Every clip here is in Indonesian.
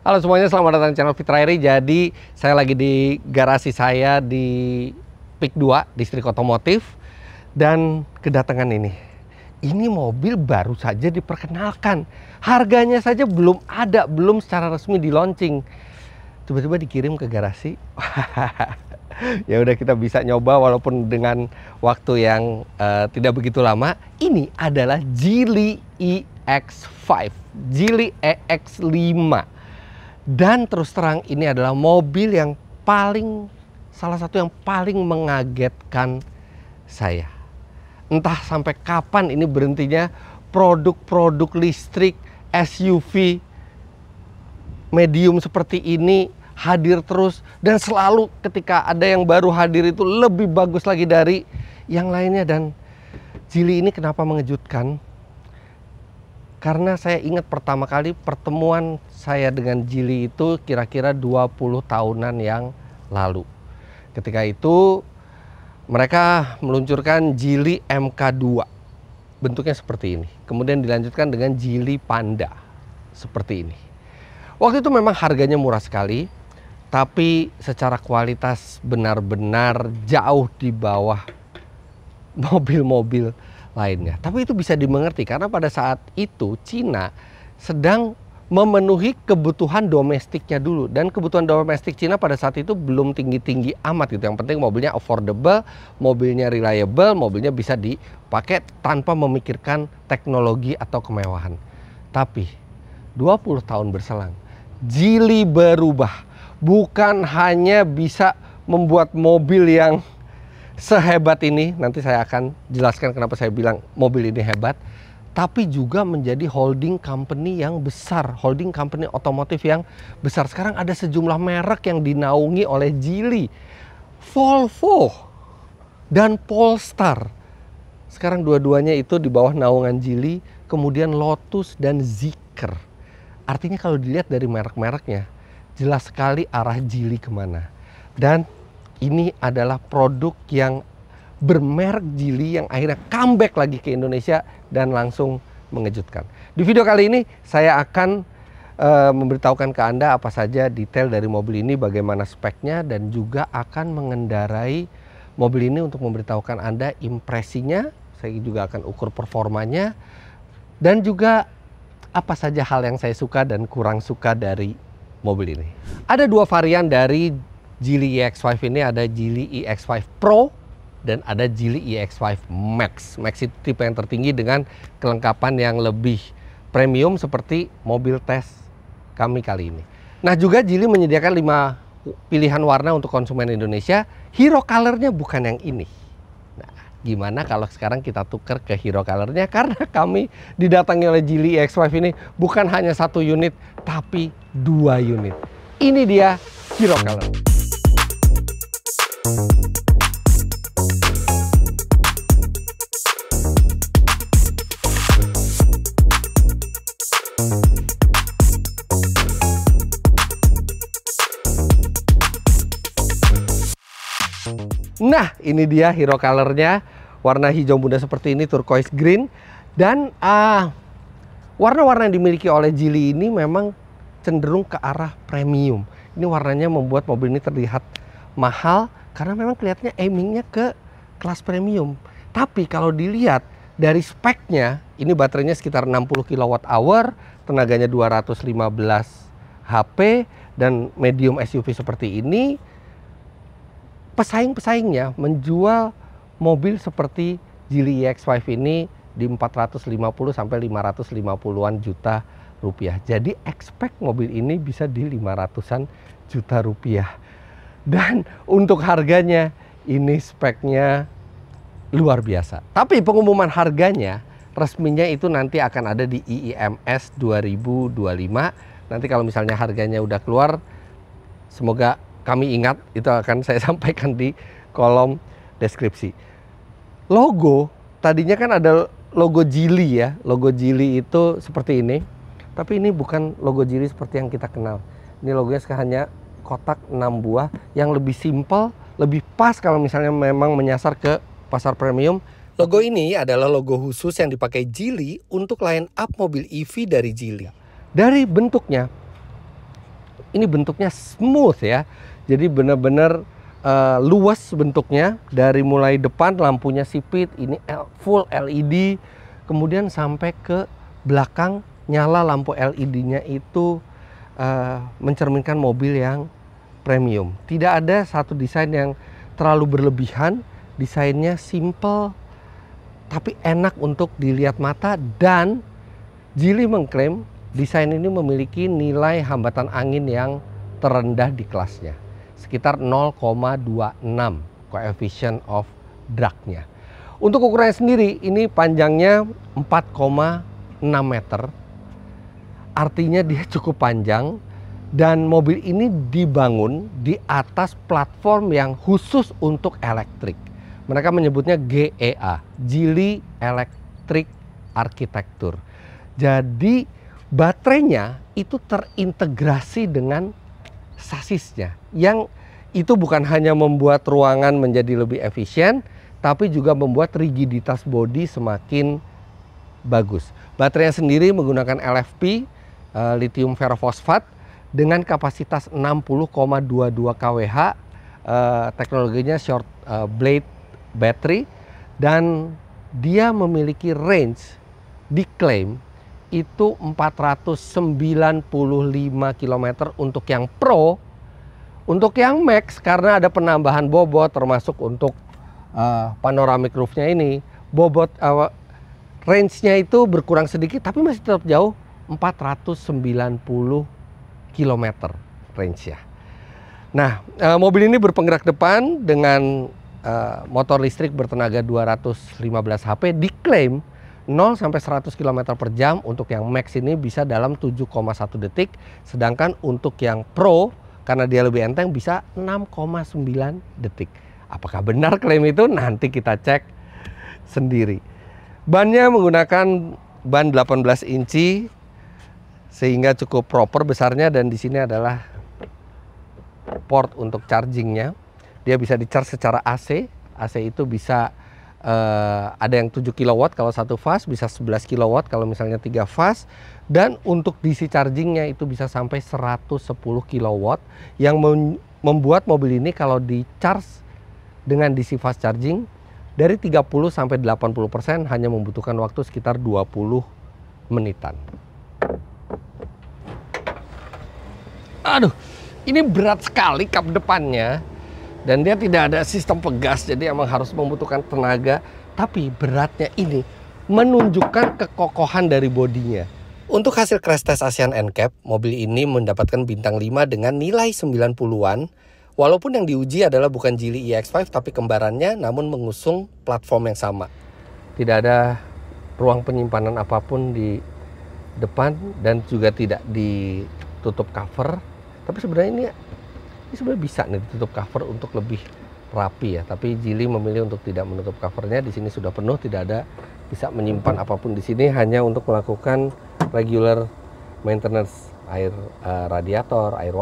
Halo semuanya, selamat datang di channel Fitrairi. Jadi saya lagi di garasi saya di PIK 2, Distrik Otomotif. Dan kedatangan ini mobil baru saja diperkenalkan. Harganya saja belum ada, belum secara resmi di launching. Tiba-tiba dikirim ke garasi. Ya udah, kita bisa nyoba walaupun dengan waktu yang tidak begitu lama. Ini adalah Geely EX5, Geely EX5. Dan terus terang ini adalah mobil yang salah satu yang paling mengagetkan saya. Entah sampai kapan ini berhentinya produk-produk listrik SUV medium seperti ini hadir terus, dan selalu ketika ada yang baru hadir itu lebih bagus lagi dari yang lainnya. Dan Geely ini kenapa mengejutkan? Karena saya ingat pertama kali pertemuan saya dengan Geely itu kira-kira 20 tahunan yang lalu. Ketika itu mereka meluncurkan Geely MK2, bentuknya seperti ini. Kemudian dilanjutkan dengan Geely Panda, seperti ini. Waktu itu memang harganya murah sekali, tapi secara kualitas benar-benar jauh di bawah mobil-mobil lainnya. Tapi itu bisa dimengerti karena pada saat itu Cina sedang memenuhi kebutuhan domestiknya dulu, dan kebutuhan domestik Cina pada saat itu belum tinggi-tinggi amat gitu. Yang penting mobilnya affordable, mobilnya reliable, mobilnya bisa dipakai tanpa memikirkan teknologi atau kemewahan. Tapi 20 tahun berselang, Geely berubah. Bukan hanya bisa membuat mobil yang sehebat ini, nanti saya akan jelaskan kenapa saya bilang mobil ini hebat, tapi juga menjadi holding company yang besar, holding company otomotif yang besar. Sekarang ada sejumlah merek yang dinaungi oleh Geely, Volvo dan Polestar. Sekarang dua-duanya itu di bawah naungan Geely, kemudian Lotus dan Zeekr. Artinya kalau dilihat dari merek-mereknya, jelas sekali arah Geely kemana. Dan ini adalah produk yang bermerek Geely yang akhirnya comeback lagi ke Indonesia dan langsung mengejutkan. Di video kali ini saya akan memberitahukan ke Anda apa saja detail dari mobil ini, bagaimana speknya, dan juga akan mengendarai mobil ini untuk memberitahukan Anda impresinya. Saya juga akan ukur performanya, dan juga apa saja hal yang saya suka dan kurang suka dari mobil ini. Ada dua varian dari Geely EX5 ini, ada Geely EX5 Pro dan ada Geely EX5 Max. Max itu tipe yang tertinggi dengan kelengkapan yang lebih premium seperti mobil tes kami kali ini. Nah, juga Geely menyediakan 5 pilihan warna untuk konsumen Indonesia. Hero colornya bukan yang ini. Nah, gimana kalau sekarang kita tukar ke hero colornya? Karena kami didatangi oleh Geely EX5 ini bukan hanya 1 unit, tapi 2 unit. Ini dia hero color. Nah, ini dia hero colornya, warna hijau muda seperti ini, turquoise green. Dan warna-warna yang dimiliki oleh Geely ini memang cenderung ke arah premium. Ini warnanya membuat mobil ini terlihat mahal karena memang kelihatannya aimingnya ke kelas premium. Tapi kalau dilihat dari speknya, ini baterainya sekitar 60 kWh, tenaganya 215 HP, dan medium SUV seperti ini, pesaing-pesaingnya menjual mobil seperti Geely EX5 ini di 450 sampai 550-an juta rupiah. Jadi expect mobil ini bisa di 500-an juta rupiah. Dan untuk harganya ini speknya luar biasa. Tapi pengumuman harganya resminya itu nanti akan ada di IIMS 2025. Nanti kalau misalnya harganya udah keluar, semoga kami ingat, itu akan saya sampaikan di kolom deskripsi. Logo, tadinya kan ada logo Geely ya. Logo Geely itu seperti ini. Tapi ini bukan logo Geely seperti yang kita kenal. Ini logonya hanya kotak 6 buah yang lebih simple, lebih pas kalau misalnya memang menyasar ke pasar premium. Logo ini adalah logo khusus yang dipakai Geely untuk line up mobil EV dari Geely. Dari bentuknya, ini bentuknya smooth ya. Jadi benar-benar luas bentuknya, dari mulai depan lampunya sipit, ini full LED, kemudian sampai ke belakang nyala lampu LED-nya itu mencerminkan mobil yang premium. Tidak ada satu desain yang terlalu berlebihan, desainnya simple tapi enak untuk dilihat mata, dan Geely mengklaim desain ini memiliki nilai hambatan angin yang terendah di kelasnya, sekitar 0,26 coefficient of drag-nya. Untuk ukurannya sendiri, ini panjangnya 4,6 meter, artinya dia cukup panjang, dan mobil ini dibangun di atas platform yang khusus untuk elektrik. Mereka menyebutnya GEA, Geely Electric Architecture. Jadi baterainya itu terintegrasi dengan sasisnya, yang itu bukan hanya membuat ruangan menjadi lebih efisien, tapi juga membuat rigiditas bodi semakin bagus. Baterainya sendiri menggunakan LFP, lithium ferrofosfat, dengan kapasitas 60,22 kWh, teknologinya short blade battery, dan dia memiliki range diklaim itu 495 km untuk yang Pro. Untuk yang Max, karena ada penambahan bobot termasuk untuk panoramic roof-nya ini, bobot range-nya itu berkurang sedikit tapi masih tetap jauh, 490 km range-nya. Nah, mobil ini berpenggerak depan dengan motor listrik bertenaga 215 HP, diklaim 0 sampai 100 km per jam untuk yang Max ini bisa dalam 7,1 detik, sedangkan untuk yang Pro karena dia lebih enteng bisa 6,9 detik. Apakah benar klaim itu? Nanti kita cek sendiri. Bannya menggunakan ban 18 inci sehingga cukup proper besarnya, dan di sini adalah port untuk chargingnya. Dia bisa di-charge secara AC. AC itu bisa ada yang 7 kW kalau satu fast, bisa 11 kW kalau misalnya 3 fast, dan untuk DC chargingnya itu bisa sampai 110 kW yang membuat mobil ini kalau di charge dengan DC fast charging dari 30 sampai 80% hanya membutuhkan waktu sekitar 20 menitan. Aduh, ini berat sekali kap depannya. Dan dia tidak ada sistem pegas, jadi emang harus membutuhkan tenaga. Tapi beratnya ini menunjukkan kekokohan dari bodinya. Untuk hasil crash test Asian NCAP, mobil ini mendapatkan bintang 5 dengan nilai 90-an. Walaupun yang diuji adalah bukan Geely EX5 tapi kembarannya, namun mengusung platform yang sama. Tidak ada ruang penyimpanan apapun di depan dan juga tidak ditutup cover. Tapi sebenarnya ini sebenarnya bisa nih ditutup cover untuk lebih rapi ya, tapi Geely memilih untuk tidak menutup covernya. Di sini sudah penuh, tidak ada bisa menyimpan apapun di sini, hanya untuk melakukan regular maintenance, air radiator, air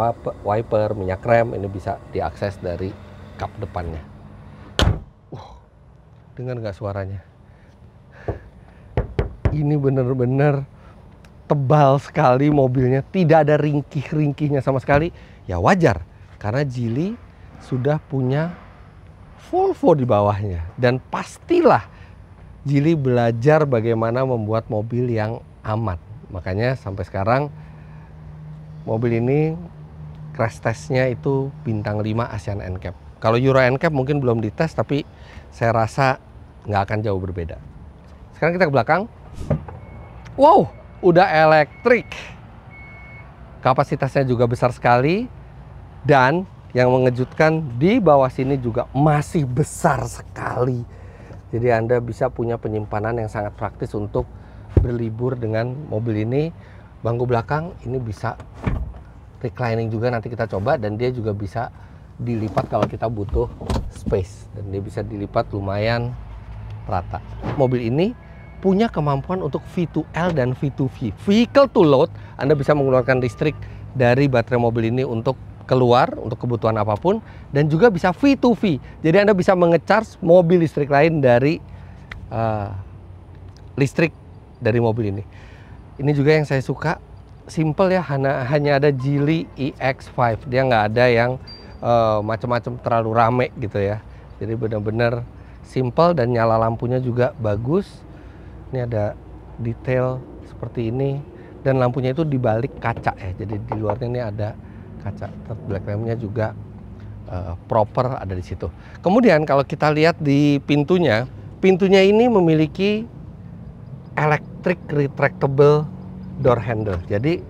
wiper, minyak rem, ini bisa diakses dari kap depannya. Dengar nggak suaranya? Ini benar-benar tebal sekali mobilnya, tidak ada ringkih-ringkihnya sama sekali. Ya wajar, karena Geely sudah punya Volvo di bawahnya. Dan pastilah Geely belajar bagaimana membuat mobil yang aman. Makanya sampai sekarang mobil ini crash testnya itu bintang 5 Asian NCAP. Kalau Euro NCAP mungkin belum dites, tapi saya rasa nggak akan jauh berbeda. Sekarang kita ke belakang. Wow, udah elektrik. Kapasitasnya juga besar sekali. Dan yang mengejutkan, di bawah sini juga masih besar sekali. Jadi Anda bisa punya penyimpanan yang sangat praktis untuk berlibur dengan mobil ini. Bangku belakang ini bisa reclining juga, nanti kita coba. Dan dia juga bisa dilipat kalau kita butuh space. Dan dia bisa dilipat lumayan rata. Mobil ini punya kemampuan untuk V2L dan V2V. Vehicle to load, Anda bisa mengeluarkan listrik dari baterai mobil ini untuk keluar untuk kebutuhan apapun, dan juga bisa V2V. Jadi Anda bisa mengecharge mobil listrik lain dari listrik dari mobil ini. Ini juga yang saya suka, simple ya, hanya ada Geely EX5. Dia nggak ada yang macam-macam terlalu rame gitu ya. Jadi benar-benar simple dan nyala lampunya juga bagus. Ini ada detail seperti ini dan lampunya itu dibalik kaca ya. Jadi di luarnya ini ada kaca. Black lampnya juga proper ada di situ. Kemudian kalau kita lihat di pintunya ini memiliki electric retractable door handle. Jadi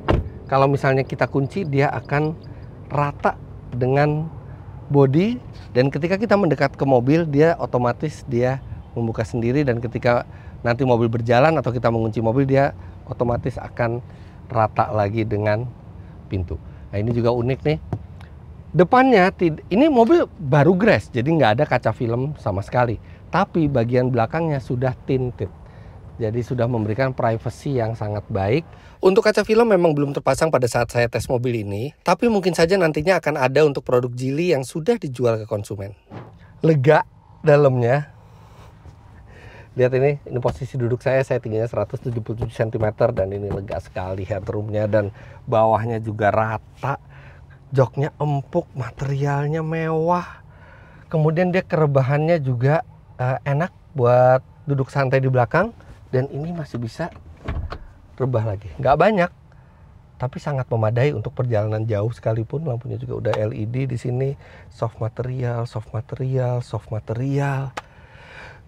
kalau misalnya kita kunci, dia akan rata dengan bodi, dan ketika kita mendekat ke mobil, dia otomatis dia membuka sendiri, dan ketika nanti mobil berjalan atau kita mengunci mobil, dia otomatis akan rata lagi dengan pintu. Nah ini juga unik nih. Depannya, ini mobil baru grass, jadi nggak ada kaca film sama sekali. Tapi bagian belakangnya sudah tinted. Jadi sudah memberikan privacy yang sangat baik. Untuk kaca film memang belum terpasang pada saat saya tes mobil ini, tapi mungkin saja nantinya akan ada untuk produk Geely yang sudah dijual ke konsumen. Lega dalamnya. Lihat ini posisi duduk saya tingginya 177 cm dan ini lega sekali headroomnya, dan bawahnya juga rata. Joknya empuk, materialnya mewah. Kemudian dia kerebahannya juga enak buat duduk santai di belakang. Dan ini masih bisa rebah lagi. Nggak banyak, tapi sangat memadai untuk perjalanan jauh sekalipun. Lampunya juga udah LED di sini. Soft material.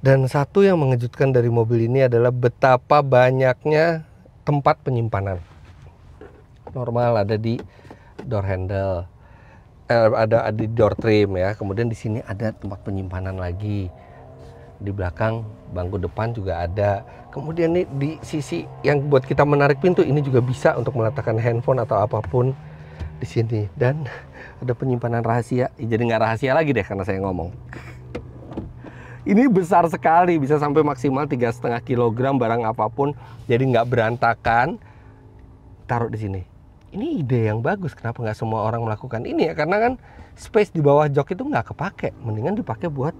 Dan satu yang mengejutkan dari mobil ini adalah betapa banyaknya tempat penyimpanan. Normal ada di door handle, ada di door trim ya. Kemudian di sini ada tempat penyimpanan lagi. Di belakang bangku depan juga ada. Kemudian nih di sisi yang buat kita menarik pintu ini juga bisa untuk meletakkan handphone atau apapun di sini. Dan ada penyimpanan rahasia. Jadi nggak rahasia lagi deh karena saya ngomong. Ini besar sekali, bisa sampai maksimal 3,5 kg barang apapun. Jadi nggak berantakan. Taruh di sini. Ini ide yang bagus. Kenapa nggak semua orang melakukan ini ya? Karena kan space di bawah jok itu nggak kepake. Mendingan dipakai buat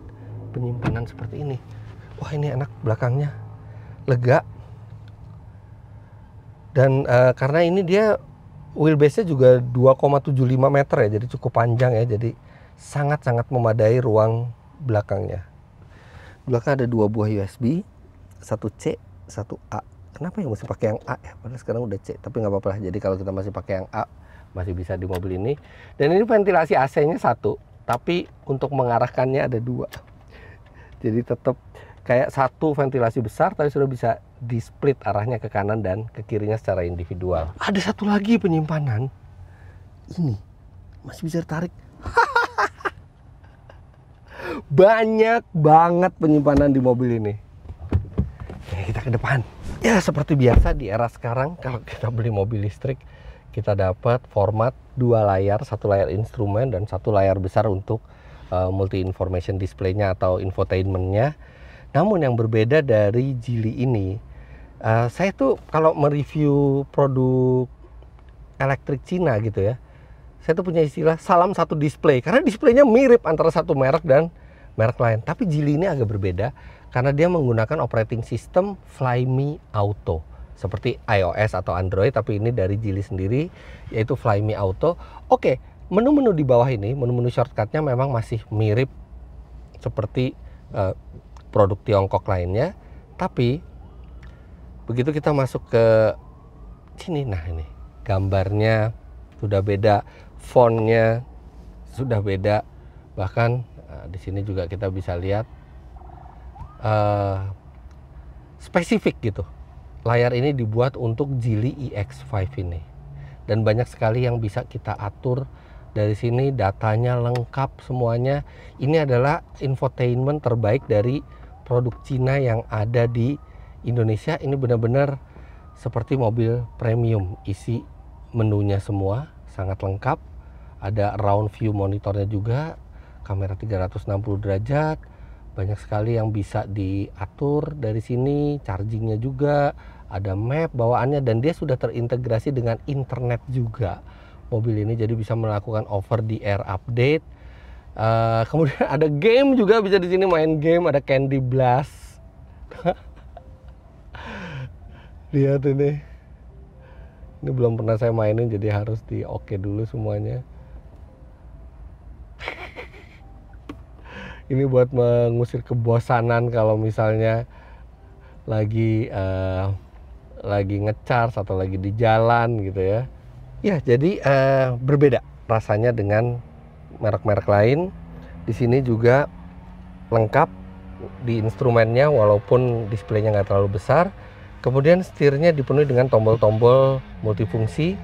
penyimpanan seperti ini. Wah ini enak, belakangnya lega. Dan karena ini dia wheelbase-nya juga 2,75 meter ya, jadi cukup panjang ya, jadi sangat-sangat memadai ruang belakangnya. Belakang ada 2 buah USB, 1 C, 1 A. Kenapa ya mesti pakai yang A ya? Padahal sekarang udah C, tapi nggak apa-apa lah. Jadi kalau kita masih pakai yang A, masih bisa di mobil ini. Dan ini ventilasi AC-nya 1, tapi untuk mengarahkannya ada 2. Jadi tetap kayak 1 ventilasi besar, tapi sudah bisa di split arahnya ke kanan dan ke kirinya secara individual. Ada 1 lagi penyimpanan. Ini masih bisa ditarik. Banyak banget penyimpanan di mobil ini. Oke, kita ke depan. Ya seperti biasa di era sekarang, kalau kita beli mobil listrik, kita dapat format 2 layar, 1 layar instrumen dan 1 layar besar untuk multi information display-nya atau infotainment-nya. Namun yang berbeda dari Geely ini, saya tuh kalau mereview produk elektrik Cina gitu ya, saya tuh punya istilah salam satu display, karena displaynya mirip antara satu merek dan merek lain. Tapi Geely ini agak berbeda karena dia menggunakan operating system Flyme Auto seperti iOS atau Android, tapi ini dari Geely sendiri yaitu Flyme Auto. Oke, menu-menu di bawah ini, menu-menu shortcutnya memang masih mirip seperti produk Tiongkok lainnya. Tapi begitu kita masuk ke sini, nah ini gambarnya sudah beda, fontnya sudah beda. Bahkan di sini juga kita bisa lihat spesifik gitu. Layar ini dibuat untuk Geely EX5 ini. Dan banyak sekali yang bisa kita atur. Dari sini datanya lengkap semuanya. Ini adalah infotainment terbaik dari produk Cina yang ada di Indonesia. Ini benar-benar seperti mobil premium. Isi menunya semua sangat lengkap. Ada round view monitornya juga. Kamera 360 derajat. Banyak sekali yang bisa diatur dari sini. Chargingnya juga. Ada map bawaannya. Dan dia sudah terintegrasi dengan internet juga. Mobil ini jadi bisa melakukan over the air update. Kemudian ada game juga, bisa di sini main game, ada Candy Blast. Lihat ini. Ini belum pernah saya mainin, jadi harus di oke dulu semuanya. Ini buat mengusir kebosanan kalau misalnya lagi ngecharge atau lagi di jalan gitu ya. Ya, jadi berbeda rasanya dengan merek-merek lain. Di sini juga lengkap di instrumennya walaupun displaynya nggak terlalu besar. Kemudian setirnya dipenuhi dengan tombol-tombol multifungsi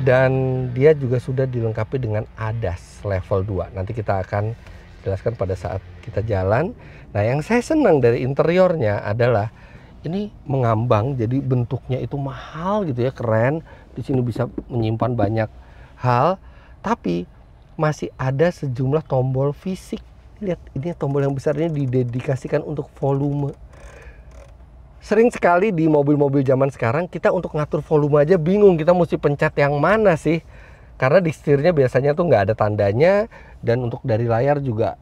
dan dia juga sudah dilengkapi dengan ADAS level 2. Nanti kita akan jelaskan pada saat kita jalan. Nah, yang saya senang dari interiornya adalah ini mengambang, jadi bentuknya itu mahal gitu ya, keren. Di sini bisa menyimpan banyak hal, tapi masih ada sejumlah tombol fisik. Lihat, ini tombol yang besar ini didedikasikan untuk volume. Sering sekali di mobil-mobil zaman sekarang kita untuk ngatur volume aja bingung, kita mesti pencet yang mana sih? Karena di setirnya biasanya tuh nggak ada tandanya, dan untuk dari layar juga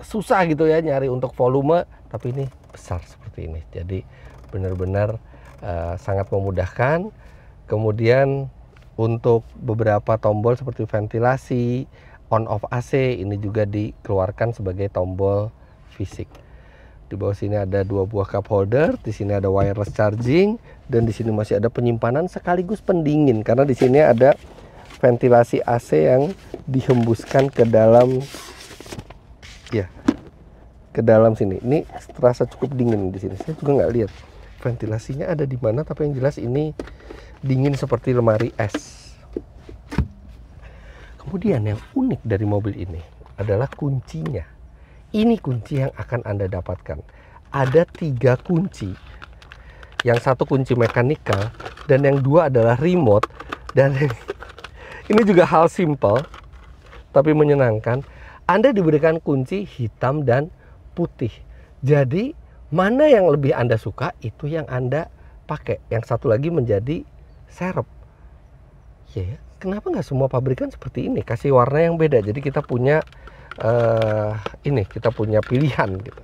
susah gitu ya nyari untuk volume. Tapi ini besar seperti ini, jadi benar-benar sangat memudahkan. Kemudian untuk beberapa tombol seperti ventilasi, on off AC ini juga dikeluarkan sebagai tombol fisik. Di bawah sini ada 2 buah cup holder, di sini ada wireless charging, dan di sini masih ada penyimpanan sekaligus pendingin karena di sini ada ventilasi AC yang dihembuskan ke dalam, ya, ke dalam sini. Ini terasa cukup dingin di sini. Saya juga nggak lihat ventilasinya ada di mana, tapi yang jelas ini dingin seperti lemari es. Kemudian yang unik dari mobil ini adalah kuncinya. Ini kunci yang akan Anda dapatkan. Ada 3 kunci. Yang satu kunci mekanikal dan yang 2 adalah remote. Dan ini juga hal simple tapi menyenangkan. Anda diberikan kunci hitam dan putih. Jadi mana yang lebih Anda suka itu yang Anda pakai. Yang satu lagi menjadi serep. Ya, kenapa nggak semua pabrikan seperti ini? Kasih warna yang beda. Jadi kita punya kita punya pilihan gitu.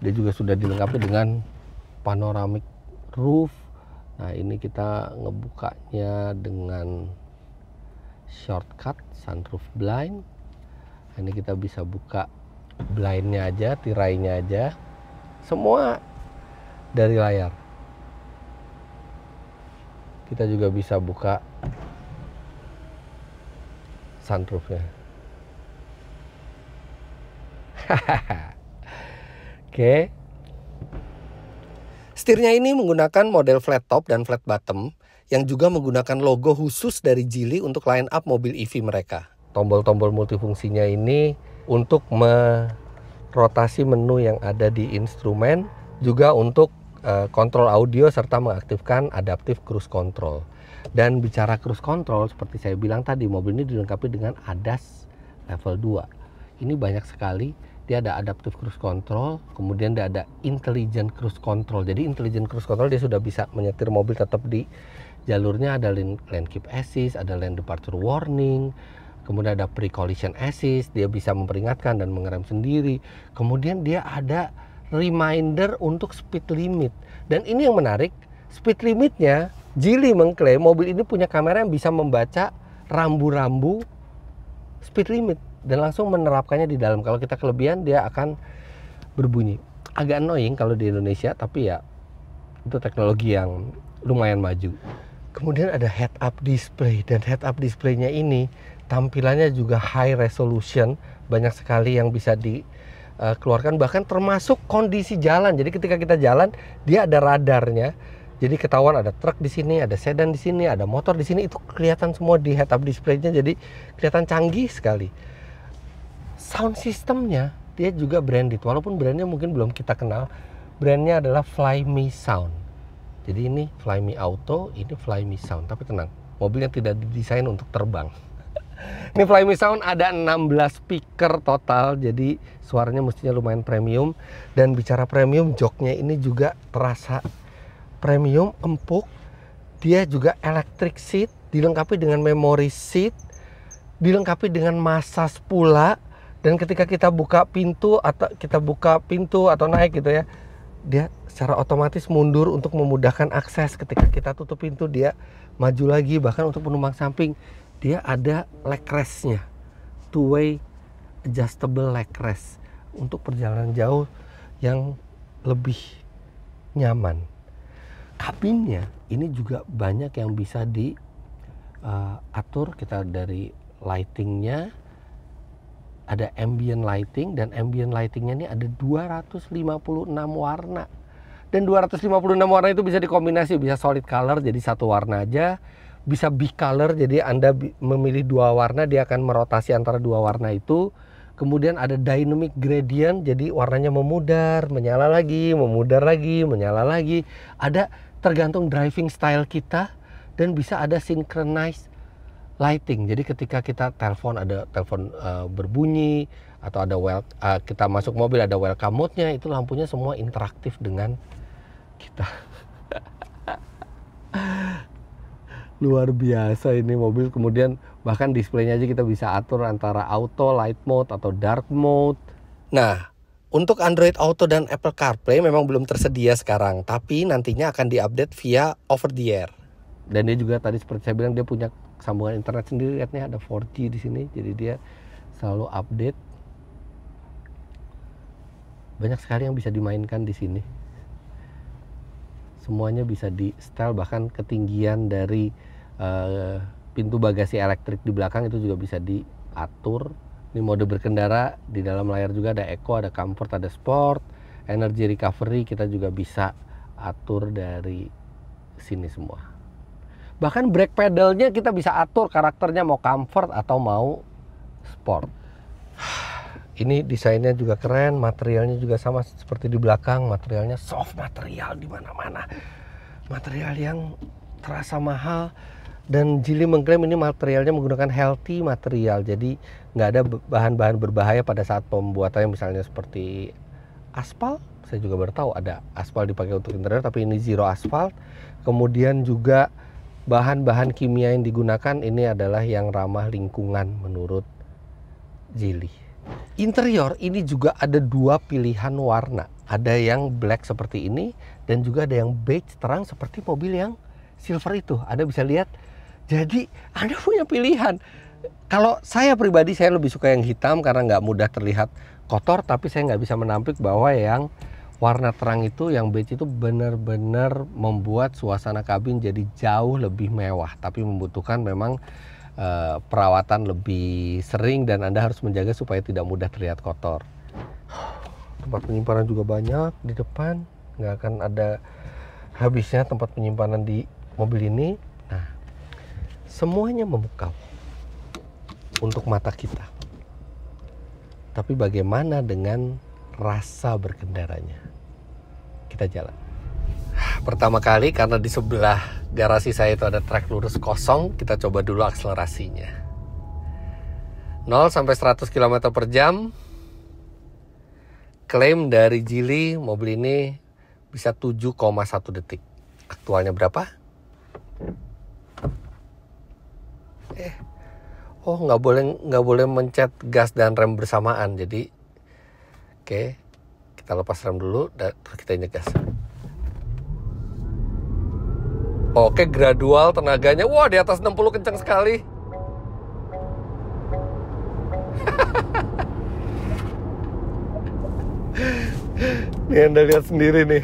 Dia juga sudah dilengkapi dengan panoramic roof. Nah, ini kita ngebukanya dengan shortcut sunroof blind. Nah, ini kita bisa buka blindnya aja, tirainya aja, semua dari layar. Kita juga bisa buka sunroofnya. Oke. Setirnya ini menggunakan model flat top dan flat bottom yang juga menggunakan logo khusus dari Geely untuk line up mobil EV mereka. Tombol-tombol multifungsinya ini untuk merotasi menu yang ada di instrumen, juga untuk kontrol audio serta mengaktifkan adaptive cruise control. Dan bicara cruise control, seperti saya bilang tadi, mobil ini dilengkapi dengan ADAS level 2. Ini banyak sekali. Dia ada adaptive cruise control, kemudian dia ada intelligent cruise control. Jadi intelligent cruise control dia sudah bisa menyetir mobil tetap di jalurnya. Ada lane keep assist, ada lane departure warning, kemudian ada pre-collision assist, dia bisa memperingatkan dan mengerem sendiri. Kemudian dia ada reminder untuk speed limit. Dan ini yang menarik, speed limitnya Geely mengklaim mobil ini punya kamera yang bisa membaca rambu-rambu speed limit dan langsung menerapkannya di dalam. Kalau kita kelebihan dia akan berbunyi. Agak annoying kalau di Indonesia, tapi ya itu teknologi yang lumayan maju. Kemudian ada head up display, dan head up displaynya ini tampilannya juga high resolution, banyak sekali yang bisa dikeluarkan, bahkan termasuk kondisi jalan. Jadi ketika kita jalan dia ada radarnya. Jadi ketahuan ada truk di sini, ada sedan di sini, ada motor di sini, itu kelihatan semua di head up display-nya. Jadi kelihatan canggih sekali. Sound systemnya dia juga branded, walaupun brandnya mungkin belum kita kenal. Brandnya adalah Flyme Sound. Jadi ini Flyme Auto, ini Flyme Sound. Tapi tenang, mobilnya tidak didesain untuk terbang. Ini Flyme Sound ada 16 speaker total, jadi suaranya mestinya lumayan premium. Dan bicara premium, joknya ini juga terasa premium, empuk. Dia juga electric seat, dilengkapi dengan memory seat, dilengkapi dengan massage pula. Dan ketika kita buka pintu atau naik gitu ya, dia secara otomatis mundur untuk memudahkan akses. Ketika kita tutup pintu, dia maju lagi. Bahkan untuk penumpang samping, dia ada leg rest-nya, two-way adjustable leg rest untuk perjalanan jauh yang lebih nyaman. Kabinnya ini juga banyak yang bisa diatur. Kita dari lightingnya, ada ambient lighting, dan ambient lightingnya ini ada 256 warna. Dan 256 warna itu bisa dikombinasi, bisa solid color jadi satu warna aja, bisa bicolor, jadi Anda memilih dua warna, dia akan merotasi antara dua warna itu. Kemudian ada dynamic gradient, jadi warnanya memudar, menyala lagi, memudar lagi, menyala lagi. Ada tergantung driving style kita, dan bisa ada synchronized lighting. Jadi ketika kita telepon, ada telepon berbunyi, atau ada kita masuk mobil ada welcome mode-nya, itu lampunya semua interaktif dengan kita. Luar biasa ini mobil. Kemudian bahkan displaynya aja kita bisa atur antara auto, light mode, atau dark mode. Nah, untuk Android Auto dan Apple CarPlay memang belum tersedia sekarang, tapi nantinya akan diupdate via over the air. Dan dia juga tadi seperti saya bilang, dia punya sambungan internet sendiri. Lihat nih, ada 4G di sini, jadi dia selalu update. Banyak sekali yang bisa dimainkan di sini. Semuanya bisa di setel, bahkan ketinggian dari pintu bagasi elektrik di belakang itu juga bisa diatur. Ini mode berkendara, di dalam layar juga ada Eco, ada Comfort, ada Sport, Energy Recovery kita juga bisa atur dari sini semua. Bahkan brake pedalnya kita bisa atur karakternya mau Comfort atau mau Sport. Ini desainnya juga keren, materialnya juga sama seperti di belakang, materialnya soft material di mana-mana. Material yang terasa mahal, dan Geely mengklaim ini materialnya menggunakan healthy material, jadi nggak ada bahan-bahan berbahaya pada saat pembuatannya, misalnya seperti aspal. Saya juga baru tahu ada aspal dipakai untuk interior, tapi ini zero asphalt. Kemudian juga bahan-bahan kimia yang digunakan ini adalah yang ramah lingkungan menurut Geely. Interior ini juga ada dua pilihan warna. Ada yang black seperti ini, dan juga ada yang beige terang seperti mobil yang silver itu. Anda bisa lihat. Jadi Anda punya pilihan. Kalau saya pribadi, saya lebih suka yang hitam karena nggak mudah terlihat kotor. Tapi saya nggak bisa menampik bahwa yang warna terang itu, yang beige itu benar-benar membuat suasana kabin jadi jauh lebih mewah. Tapi membutuhkan memang perawatan lebih sering, dan Anda harus menjaga supaya tidak mudah terlihat kotor. Tempat penyimpanan juga banyak di depan, nggak akan ada habisnya tempat penyimpanan di mobil ini. Nah, semuanya memukau untuk mata kita. Tapi bagaimana dengan rasa berkendaranya? Kita jalan. Pertama kali, karena di sebelah garasi saya itu ada trek lurus kosong, kita coba dulu akselerasinya. 0 sampai 100 km per jam. Klaim dari Geely, mobil ini bisa 7,1 detik. Aktualnya berapa? Nggak boleh mencet gas dan rem bersamaan. Jadi, oke, kita lepas rem dulu dan kita injek gas. Oke, gradual tenaganya. Wah, di atas 60 kencang sekali. Nih Anda lihat sendiri nih.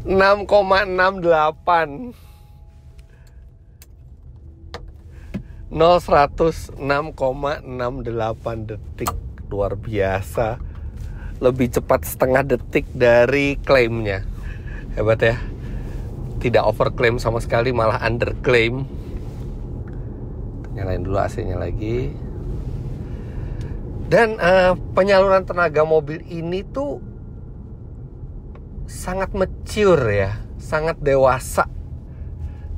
Enam 6,68. 0-100 6,68 detik. Luar biasa. Lebih cepat setengah detik dari klaimnya. Hebat ya. Tidak overclaim sama sekali, malah underclaim. Nyalain dulu AC-nya lagi. Dan penyaluran tenaga mobil ini tuh sangat mature ya, sangat dewasa.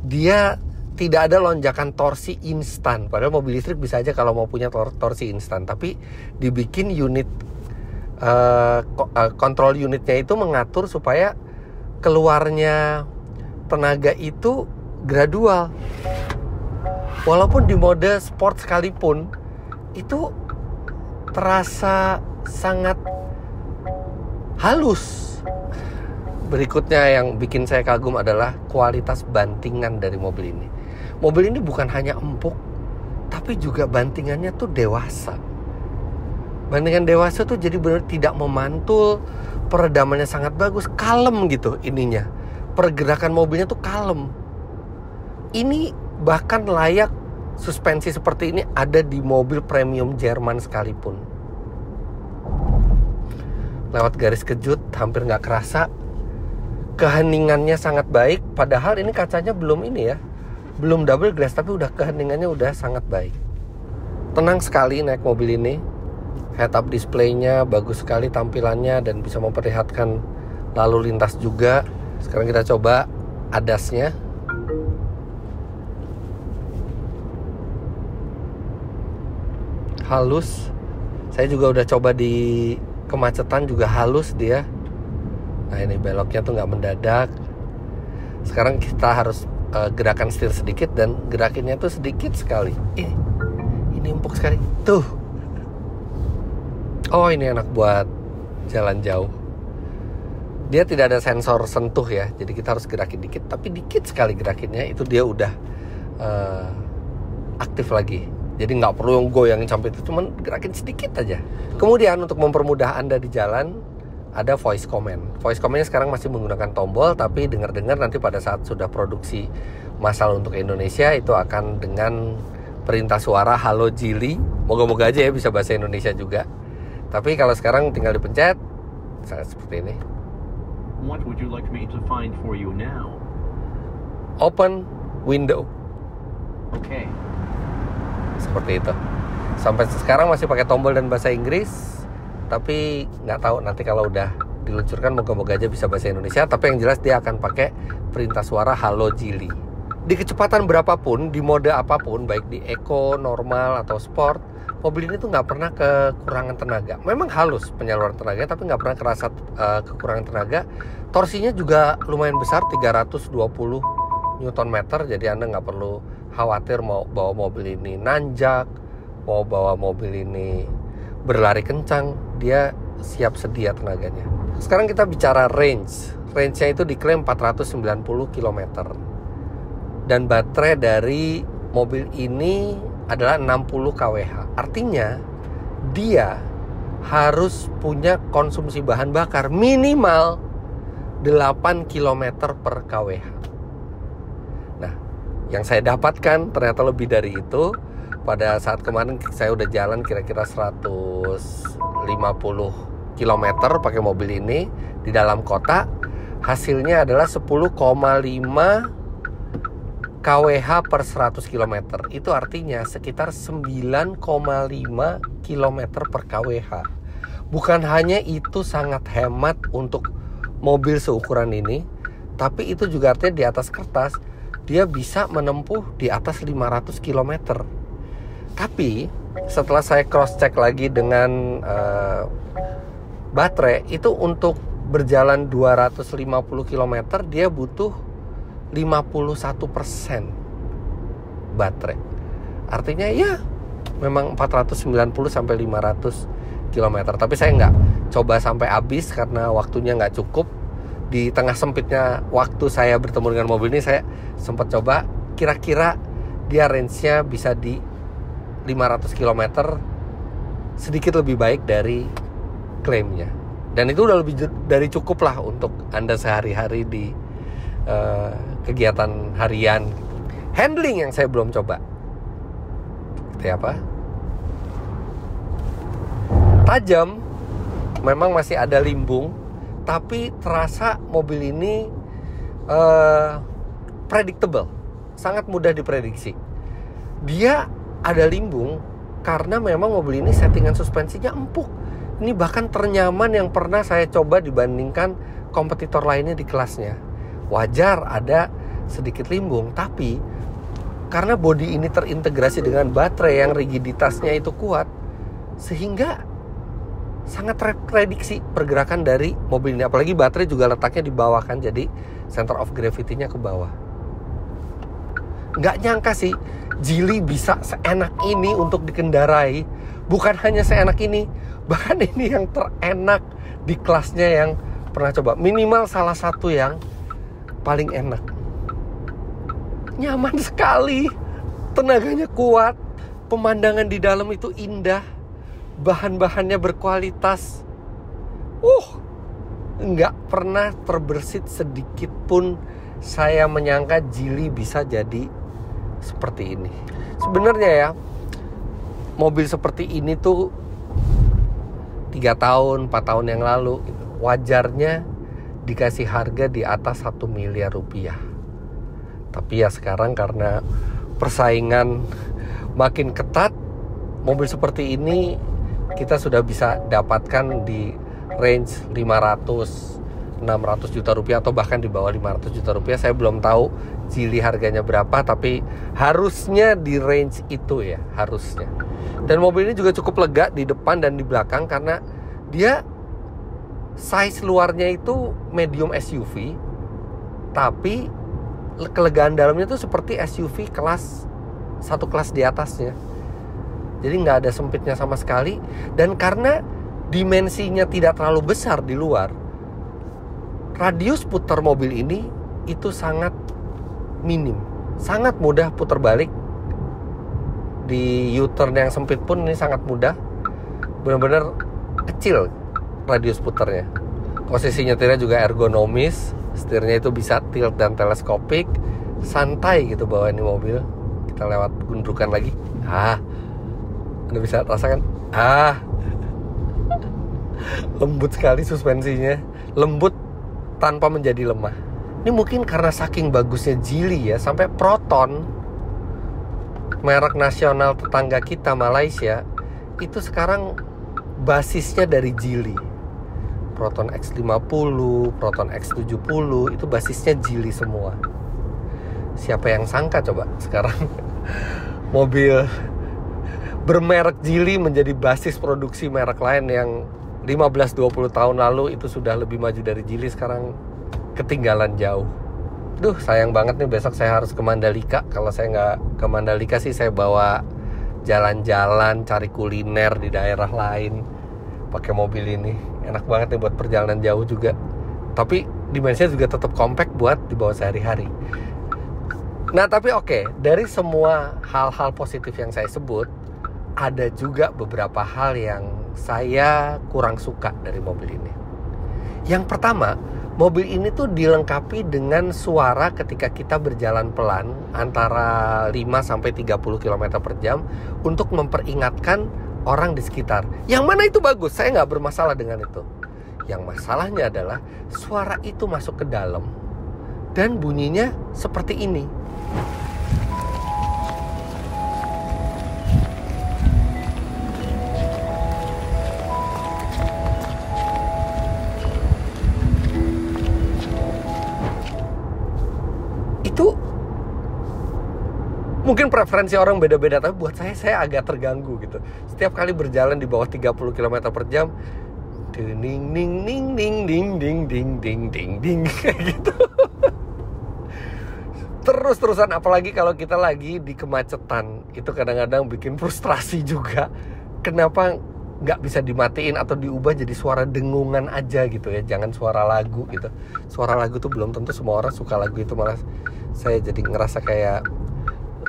Dia tidak ada lonjakan torsi instan. Padahal mobil listrik bisa aja kalau mau punya torsi instan. Tapi dibikin unit kontrol unitnya itu mengatur supaya keluarnya tenaga itu gradual. Walaupun di mode sport sekalipun, itu terasa sangat halus. Berikutnya yang bikin saya kagum adalah kualitas bantingan dari mobil ini. Mobil ini bukan hanya empuk, tapi juga bantingannya tuh dewasa. Bantingan dewasa tuh jadi benar tidak memantul, peredamannya sangat bagus, kalem gitu ininya. Pergerakan mobilnya tuh kalem. Ini bahkan layak suspensi seperti ini ada di mobil premium Jerman sekalipun. Lewat garis kejut hampir nggak kerasa. Keheningannya sangat baik, padahal ini kacanya belum ini ya, belum double glass, tapi udah keheningannya udah sangat baik. Tenang sekali naik mobil ini. Head up display-nya bagus sekali tampilannya dan bisa memperlihatkan lalu lintas juga. Sekarang kita coba ADAS-nya. Halus. Saya juga udah coba di kemacetan juga halus dia. Nah ini beloknya tuh nggak mendadak. Sekarang kita harus gerakan setir sedikit dan gerakinnya tuh sedikit sekali. Ini empuk sekali. Tuh. Oh ini enak buat jalan jauh. Dia tidak ada sensor sentuh ya. Jadi kita harus gerakin dikit. Tapi dikit sekali gerakinnya itu dia udah aktif lagi. Jadi nggak perlu goyangin sampai itu. Cuman gerakin sedikit aja. Kemudian untuk mempermudah Anda di jalan, ada voice command. Voice commandnya sekarang masih menggunakan tombol, tapi dengar-dengar nanti pada saat sudah produksi massal untuk Indonesia itu akan dengan perintah suara halo Jili. Moga-moga aja ya bisa bahasa Indonesia juga. Tapi kalau sekarang tinggal dipencet, misalnya seperti ini. What would you like me to find for you now? Open window. Okay. Seperti itu. Sampai sekarang masih pakai tombol dan bahasa Inggris. Tapi nggak tahu nanti kalau udah diluncurkan moga-moga aja bisa bahasa Indonesia. Tapi yang jelas dia akan pakai perintah suara halo Jili. Di kecepatan berapapun, di mode apapun, baik di eco, normal atau sport, mobil ini tuh nggak pernah kekurangan tenaga. Memang halus penyaluran tenaganya, tapi nggak pernah kerasa kekurangan tenaga. Torsinya juga lumayan besar, 320 Nm. Jadi Anda nggak perlu khawatir mau bawa mobil ini nanjak, mau bawa mobil ini berlari kencang, dia siap sedia tenaganya. Sekarang kita bicara range. Range-nya itu diklaim 490 km. Dan baterai dari mobil ini adalah 60 kWh. Artinya dia harus punya konsumsi bahan bakar minimal 8 km per kWh. Nah, yang saya dapatkan ternyata lebih dari itu. Pada saat kemarin saya udah jalan kira-kira 150 km pakai mobil ini di dalam kota. Hasilnya adalah 10,5 kWh per 100 km. Itu artinya sekitar 9,5 km per kWh. Bukan hanya itu sangat hemat untuk mobil seukuran ini, tapi itu juga artinya di atas kertas dia bisa menempuh di atas 500 km. Tapi setelah saya cross check lagi dengan baterai, itu untuk berjalan 250 km dia butuh 51% baterai. Artinya ya memang 490 sampai 500 km. Tapi saya nggak coba sampai habis karena waktunya nggak cukup. Di tengah sempitnya waktu saya bertemu dengan mobil ini, saya sempat coba kira-kira dia range-nya bisa di 500 km, sedikit lebih baik dari klaimnya. Dan itu udah lebih dari cukup lah untuk Anda sehari-hari di kegiatan harian. Handling yang saya belum coba. Seperti apa? Tajam, memang masih ada limbung, tapi terasa mobil ini predictable, sangat mudah diprediksi. Dia ada limbung karena memang mobil ini settingan suspensinya empuk. Ini bahkan ternyaman yang pernah saya coba dibandingkan kompetitor lainnya di kelasnya. Wajar ada sedikit limbung, tapi karena bodi ini terintegrasi dengan baterai yang rigiditasnya itu kuat, sehingga sangat terprediksi pergerakan dari mobil ini. Apalagi baterai juga letaknya di bawah kan, jadi center of gravity-nya ke bawah. Nggak nyangka sih Jili bisa seenak ini untuk dikendarai. Bukan hanya seenak ini, bahkan ini yang terenak di kelasnya yang pernah coba. Minimal salah satu yang paling enak. Nyaman sekali, tenaganya kuat, pemandangan di dalam itu indah, bahan-bahannya berkualitas. Nggak pernah terbersit sedikit pun saya menyangka Geely bisa jadi seperti ini. Sebenarnya ya, mobil seperti ini tuh 3 tahun, 4 tahun yang lalu gitu, wajarnya dikasih harga di atas 1 miliar rupiah. Tapi ya sekarang karena persaingan makin ketat, mobil seperti ini kita sudah bisa dapatkan di range 500-600 juta rupiah atau bahkan di bawah 500 juta rupiah. Saya belum tahu Geely harganya berapa, tapi harusnya di range itu ya, harusnya. Dan mobil ini juga cukup lega di depan dan di belakang karena dia size luarnya itu medium SUV, tapi kelegaan dalamnya tuh seperti SUV satu kelas di atasnya. Jadi nggak ada sempitnya sama sekali. Dan karena dimensinya tidak terlalu besar di luar, radius putar mobil ini itu sangat minim, sangat mudah putar balik. Di U-turn yang sempit pun ini sangat mudah, benar-benar kecil radius putarnya. Posisi nyetirnya juga ergonomis, setirnya itu bisa tilt dan teleskopik, santai gitu bawa ini mobil. Kita lewat gundukan lagi, Anda bisa rasakan, lembut sekali suspensinya, lembut tanpa menjadi lemah. Ini mungkin karena saking bagusnya Geely ya, sampai Proton, merek nasional tetangga kita Malaysia, itu sekarang basisnya dari Geely. Proton X50, Proton X70 itu basisnya Geely semua. Siapa yang sangka coba sekarang mobil bermerek Geely menjadi basis produksi merek lain yang 15-20 tahun lalu itu sudah lebih maju dari Geely, sekarang ketinggalan jauh. Sayang banget nih, besok saya harus ke Mandalika. Kalau saya nggak ke Mandalika sih, saya bawa jalan-jalan, cari kuliner di daerah lain pakai mobil ini. Enak banget nih buat perjalanan jauh juga. Tapi dimensinya juga tetap compact buat dibawa sehari-hari. Nah tapi oke, dari semua hal-hal positif yang saya sebut, ada juga beberapa hal yang saya kurang suka dari mobil ini. Yang pertama, mobil ini tuh dilengkapi dengan suara ketika kita berjalan pelan antara 5-30 km per jam untuk memperingatkan orang di sekitar. Yang mana itu bagus, saya nggak bermasalah dengan itu. Yang masalahnya adalah suara itu masuk ke dalam dan bunyinya seperti ini. Itu mungkin preferensi orang beda-beda, tapi buat saya agak terganggu gitu. Setiap kali berjalan di bawah 30 km per jam, ding ding ding ding ding ding ding ding ding ding kayak gitu. Terus-terusan, apalagi kalau kita lagi di kemacetan, itu kadang-kadang bikin frustrasi juga. Kenapa nggak bisa dimatiin atau diubah jadi suara dengungan aja gitu ya, jangan suara lagu gitu. Suara lagu tuh belum tentu semua orang suka lagu itu, malah saya jadi ngerasa kayak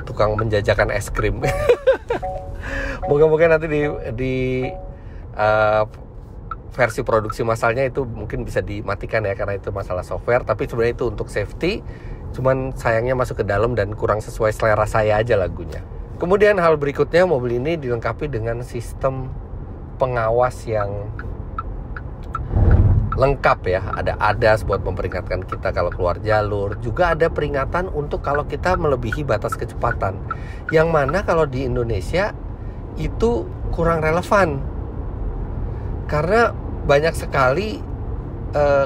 tukang menjajakan es krim. Moga-moga nanti di versi produksi massalnya itu mungkin bisa dimatikan ya, karena itu masalah software. Tapi sebenarnya itu untuk safety, cuman sayangnya masuk ke dalam dan kurang sesuai selera saya aja lagunya. Kemudian hal berikutnya, mobil ini dilengkapi dengan sistem pengawas yang lengkap ya. Ada ADAS buat memperingatkan kita kalau keluar jalur. Juga ada peringatan untuk kalau kita melebihi batas kecepatan, yang mana kalau di Indonesia itu kurang relevan. Karena banyak sekali,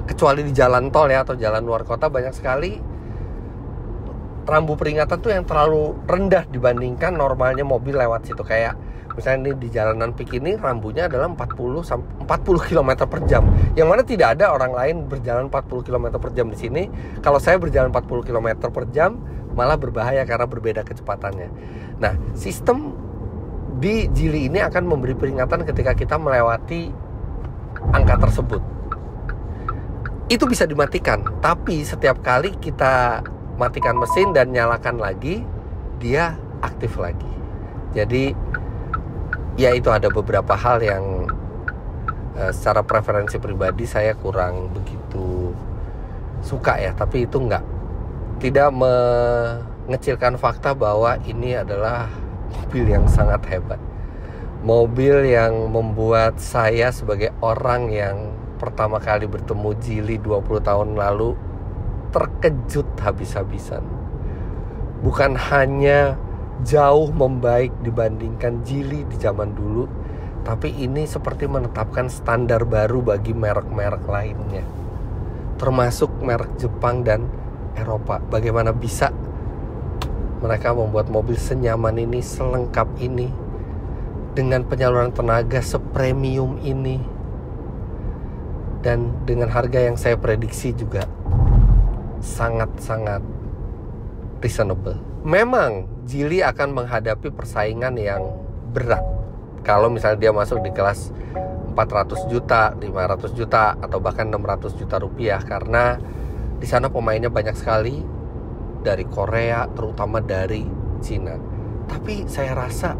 kecuali di jalan tol ya atau jalan luar kota, banyak sekali rambu peringatan tuh yang terlalu rendah dibandingkan normalnya mobil lewat situ. Kayak misalnya ini di jalanan pik ini rambunya adalah 40 km per jam, yang mana tidak ada orang lain berjalan 40 km per jam di sini. Kalau saya berjalan 40 km per jam malah berbahaya karena berbeda kecepatannya. Nah, sistem di Geely ini akan memberi peringatan ketika kita melewati angka tersebut. Itu bisa dimatikan, tapi setiap kali kita matikan mesin dan nyalakan lagi, dia aktif lagi. Jadi ya itu ada beberapa hal yang secara preferensi pribadi saya kurang begitu suka ya, tapi itu tidak mengecilkan fakta bahwa ini adalah mobil yang sangat hebat. Mobil yang membuat saya sebagai orang yang pertama kali bertemu Geely 20 tahun lalu terkejut habis-habisan. Bukan hanya jauh membaik dibandingkan Geely di zaman dulu, tapi ini seperti menetapkan standar baru bagi merek-merek lainnya, termasuk merek Jepang dan Eropa. Bagaimana bisa mereka membuat mobil senyaman ini, selengkap ini, dengan penyaluran tenaga sepremium ini, dan dengan harga yang saya prediksi juga sangat-sangat reasonable. Memang Geely akan menghadapi persaingan yang berat kalau misalnya dia masuk di kelas 400 juta, 500 juta, atau bahkan 600 juta rupiah, karena di sana pemainnya banyak sekali dari Korea, terutama dari Cina. Tapi saya rasa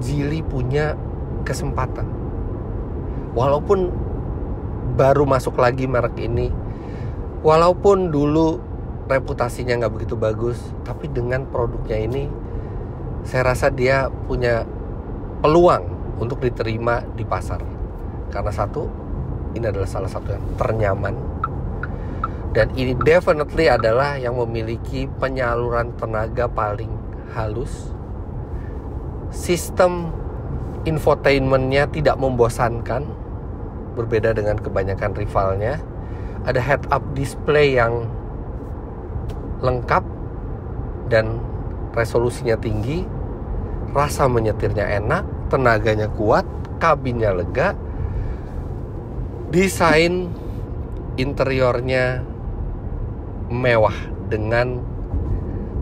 Geely punya kesempatan. Walaupun baru masuk lagi merek ini, walaupun dulu reputasinya nggak begitu bagus, tapi dengan produknya ini saya rasa dia punya peluang untuk diterima di pasar. Karena satu, ini adalah salah satu yang ternyaman, dan ini definitely adalah yang memiliki penyaluran tenaga paling halus. Sistem infotainmentnya tidak membosankan, berbeda dengan kebanyakan rivalnya. Ada head-up display yang lengkap dan resolusinya tinggi. Rasa menyetirnya enak, tenaganya kuat, kabinnya lega. Desain interiornya mewah dengan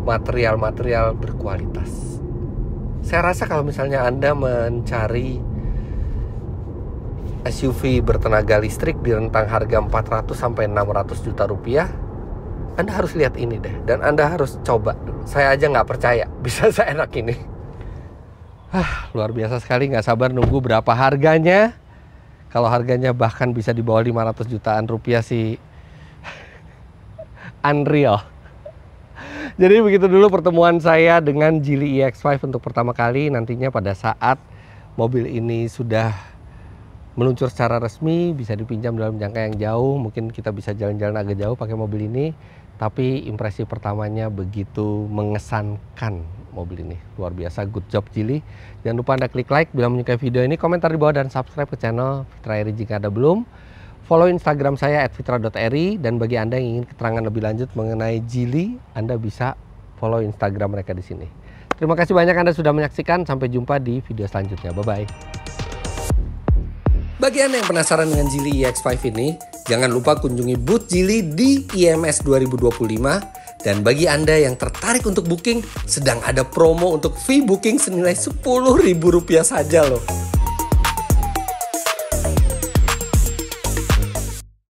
material-material berkualitas. Saya rasa kalau misalnya Anda mencari SUV bertenaga listrik di rentang harga 400 sampai 600 juta rupiah, Anda harus lihat ini deh, dan Anda harus coba. Saya aja nggak percaya bisa seenak ini. Luar biasa sekali, nggak sabar nunggu berapa harganya. Kalau harganya bahkan bisa di bawah 500 jutaan rupiah sih unreal. Jadi begitu dulu pertemuan saya dengan Geely EX5 untuk pertama kali. Nantinya pada saat mobil ini sudah meluncur secara resmi, bisa dipinjam dalam jangka yang jauh, mungkin kita bisa jalan-jalan agak jauh pakai mobil ini. Tapi impresi pertamanya begitu mengesankan mobil ini. Luar biasa, good job Geely. Jangan lupa Anda klik like bila menyukai video ini, komentar di bawah, dan subscribe ke channel Fitra Eri jika Anda belum. Follow Instagram saya @fitra.eri, dan bagi Anda yang ingin keterangan lebih lanjut mengenai Geely, Anda bisa follow Instagram mereka di sini. Terima kasih banyak Anda sudah menyaksikan. Sampai jumpa di video selanjutnya. Bye-bye. Bagi Anda yang penasaran dengan Geely EX5 ini, jangan lupa kunjungi booth Geely di IMS 2025. Dan bagi Anda yang tertarik untuk booking, sedang ada promo untuk fee booking senilai Rp10.000 saja loh.